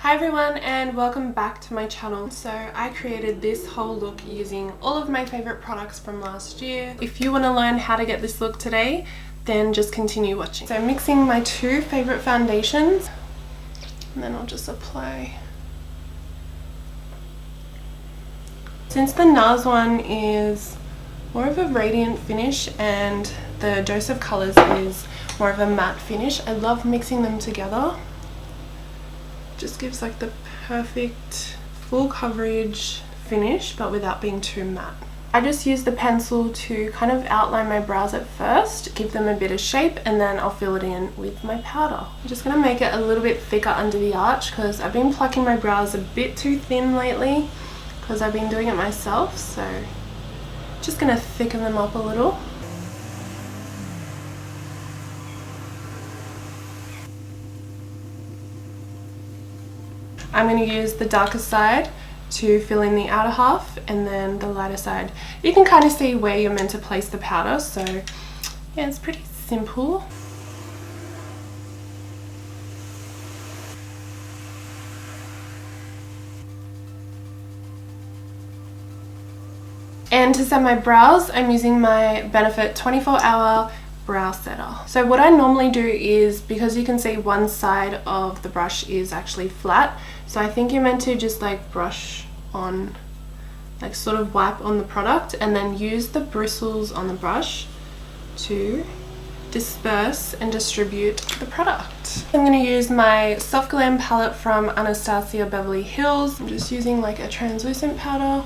Hi everyone and welcome back to my channel. So I created this whole look using all of my favorite products from last year. If you want to learn how to get this look today, then just continue watching. So I'm mixing my two favorite foundations and then I'll just apply. Since the Nars one is more of a radiant finish and the Dose of Colors is more of a matte finish, I love mixing them together. Just gives like the perfect full coverage finish but without being too matte. I just use the pencil to kind of outline my brows at first, give them a bit of shape, and then I'll fill it in with my powder. I'm just going to make it a little bit thicker under the arch because I've been plucking my brows a bit too thin lately because I've been doing it myself, so just going to thicken them up a little. I'm going to use the darker side to fill in the outer half and then the lighter side. You can kind of see where you're meant to place the powder, so yeah, it's pretty simple. And to set my brows, I'm using my Benefit 24-hour brow setter. So what I normally do is, because you can see one side of the brush is actually flat, so I think you're meant to just like brush on, like sort of wipe on the product and then use the bristles on the brush to disperse and distribute the product. I'm going to use my Soft Glam palette from Anastasia Beverly Hills. I'm just using like a translucent powder.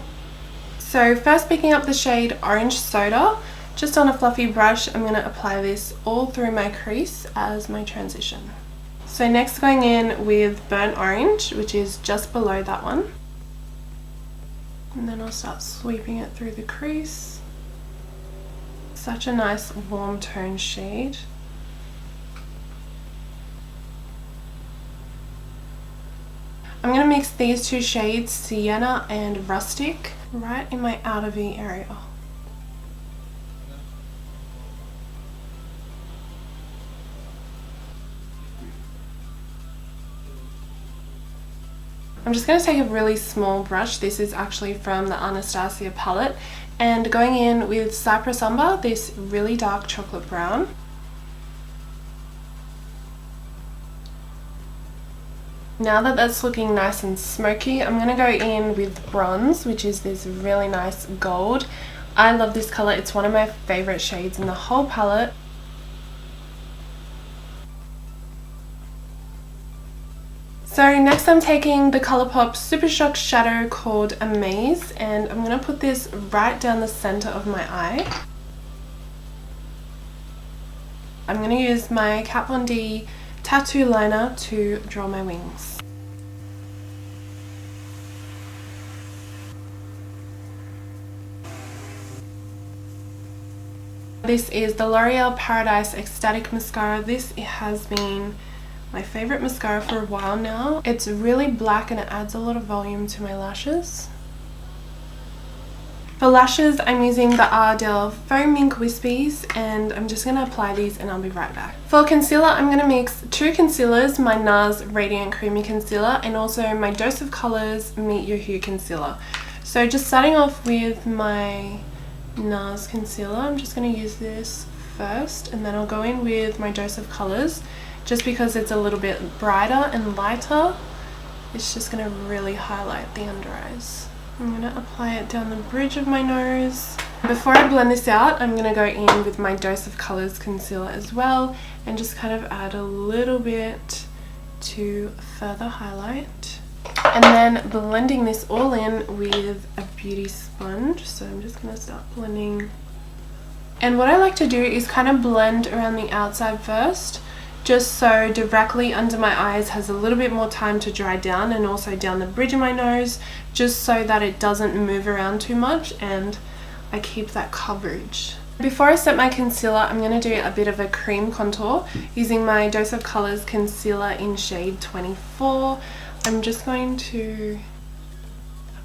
So first picking up the shade Orange Soda, just on a fluffy brush, I'm going to apply this all through my crease as my transition. So next going in with Burnt Orange, which is just below that one. And then I'll start sweeping it through the crease. Such a nice warm tone shade. I'm going to mix these two shades, Sienna and Rustic, right in my outer V area. I'm just going to take a really small brush. This is actually from the Anastasia palette, and going in with Cypress Umber, this really dark chocolate brown. Now that that's looking nice and smoky, I'm going to go in with Bronze, which is this really nice gold. I love this color. It's one of my favorite shades in the whole palette. So next I'm taking the Colourpop Supershock shadow called Amaze, and I'm going to put this right down the center of my eye. I'm going to use my Kat Von D tattoo liner to draw my wings. This is the Loreal Paradise Extatic mascara. This has been my favorite mascara for a while now. It's really black and it adds a lot of volume to my lashes. For lashes, I'm using the Ardell Faux Mink Wispies, and I'm just going to apply these and I'll be right back. For concealer, I'm going to mix two concealers, my Nars Radiant Creamy Concealer and also my Dose of Colors Meet Your Hue Concealer. So just starting off with my Nars concealer, I'm just going to use this first and then I'll go in with my Dose of Colors. Just because it's a little bit brighter and lighter, it's just going to really highlight the under eyes. I'm going to apply it down the bridge of my nose. Before I blend this out, I'm going to go in with my Dose of Colors concealer as well and just kind of add a little bit to further highlight. And then blending this all in with a beauty sponge. So I'm just going to start blending. And what I like to do is kind of blend around the outside first, just so directly under my eyes has a little bit more time to dry down, and also down the bridge of my nose, just so that it doesn't move around too much and I keep that coverage. Before I set my concealer, I'm going to do a bit of a cream contour using my Dose of Colors concealer in shade 24. I'm just going to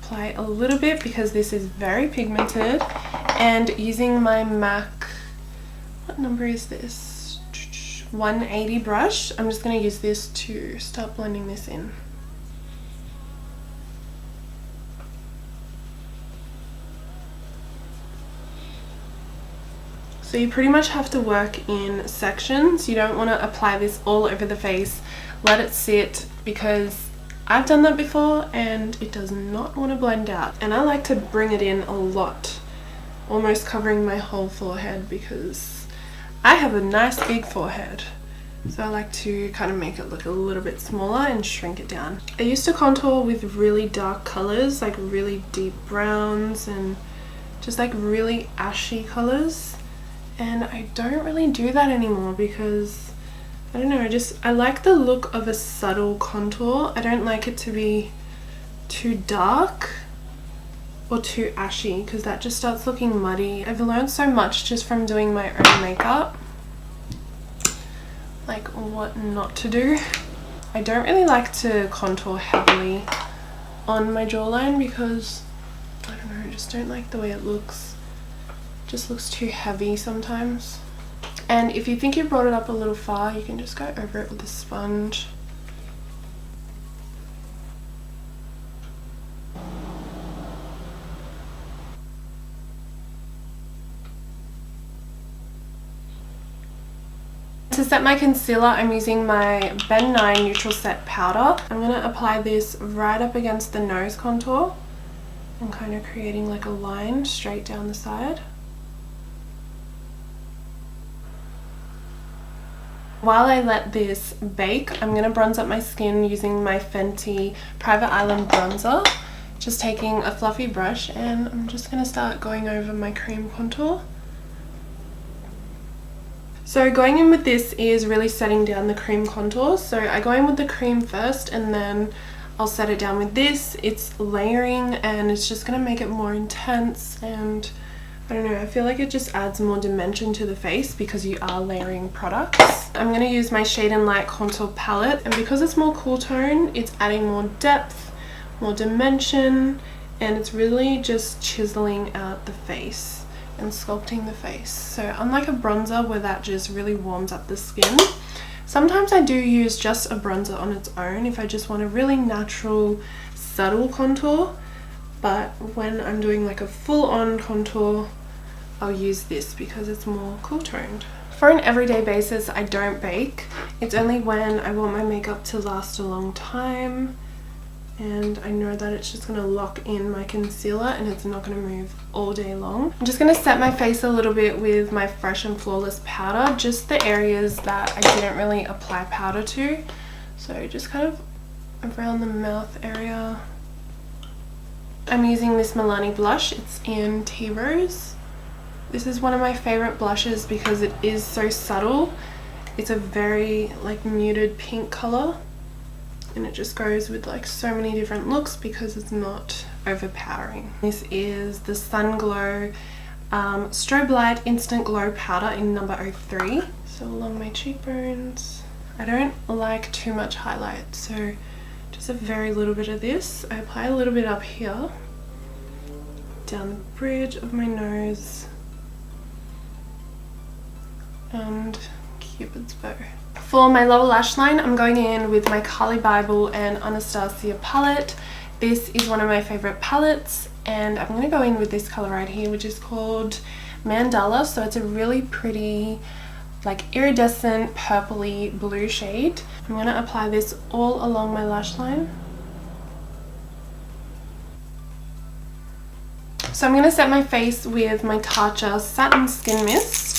apply a little bit because this is very pigmented, and using my MAC, what number is this? 180 brush, I'm just going to use this to start blending this in. So you pretty much have to work in sections. You don't want to apply this all over the face. Let it sit, because I've done that before and it does not want to blend out. And I like to bring it in a lot, almost covering my whole forehead, because I have a nice big forehead. So I like to kind of make it look a little bit smaller and shrink it down. I used to contour with really dark colors, like really deep browns and just like really ashy colors. And I don't really do that anymore because, I don't know, I like the look of a subtle contour. I don't like it to be too dark or too ashy, because that just starts looking muddy. I've learned so much just from doing my own makeup, like what not to do. I don't really like to contour heavily on my jawline because, I don't know, I just don't like the way it looks. It just looks too heavy sometimes. And if you think you brought it up a little far, you can just go over it with a sponge. To set my concealer, I'm using my Nye Neutral Set Powder. I'm going to apply this right up against the nose contour and kind of creating like a line straight down the side. While I let this bake, I'm going to bronze up my skin using my Fenty Private Island Bronzer. Just taking a fluffy brush, and I'm just going to start going over my cream contour. So going in with this is really setting down the cream contour. So I go in with the cream first and then I'll set it down with this. It's layering and it's just going to make it more intense, and I don't know, I feel like it just adds more dimension to the face because you are layering products. I'm going to use my Shade and Light contour palette, and because it's more cool tone, it's adding more depth, more dimension, and it's really just chiseling out the face and sculpting the face. So unlike a bronzer where that just really warms up the skin, sometimes I do use just a bronzer on its own if I just want a really natural, subtle contour. But when I'm doing like a full-on contour, I'll use this because it's more cool toned. For an everyday basis, I don't bake. It's only when I want my makeup to last a long time and I know that it's just going to lock in my concealer and it's not going to move all day long. I'm just going to set my face a little bit with my Fresh and Flawless powder, just the areas that I didn't really apply powder to. So just kind of around the mouth area. I'm using this Milani blush. It's in Tea Rose. This is one of my favorite blushes because it is so subtle. It's a very like muted pink color, and it just goes with like so many different looks because it's not overpowering. This is the Sun Glow Strobe Light Instant Glow Powder in number 03. So along my cheekbones. I don't like too much highlight, so just a very little bit of this. I apply a little bit up here, down the bridge of my nose, and Cupid's bow. For my lower lash line, I'm going in with my Bybel and Anastasia palette. This is one of my favorite palettes, and I'm going to go in with this color right here, which is called Mandala. So it's a really pretty, like iridescent purpley blue shade. I'm going to apply this all along my lash line. So I'm going to set my face with my Tatcha Satin Skin Mist.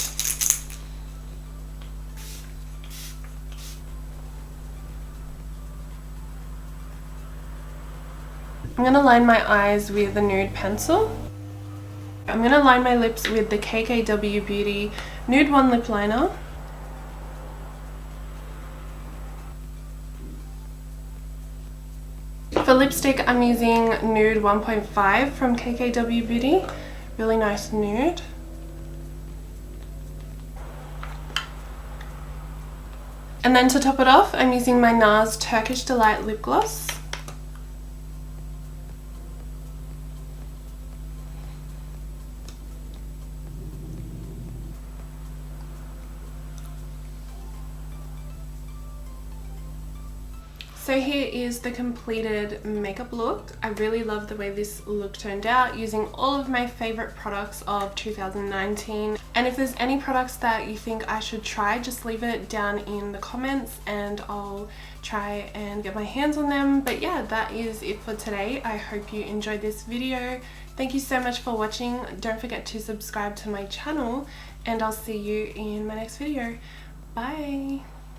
I'm going to line my eyes with the Nude pencil. I'm going to line my lips with the KKW Beauty Nude 1 Lip Liner. For lipstick, I'm using Nude 1.5 from KKW Beauty. Really nice nude. And then to top it off, I'm using my Nars Turkish Delight Lip Gloss. So here is the completed makeup look. I really love the way this look turned out using all of my favorite products of 2019. And if there's any products that you think I should try, just leave it down in the comments and I'll try and get my hands on them. But yeah, that is it for today. I hope you enjoyed this video. Thank you so much for watching. Don't forget to subscribe to my channel and I'll see you in my next video. Bye!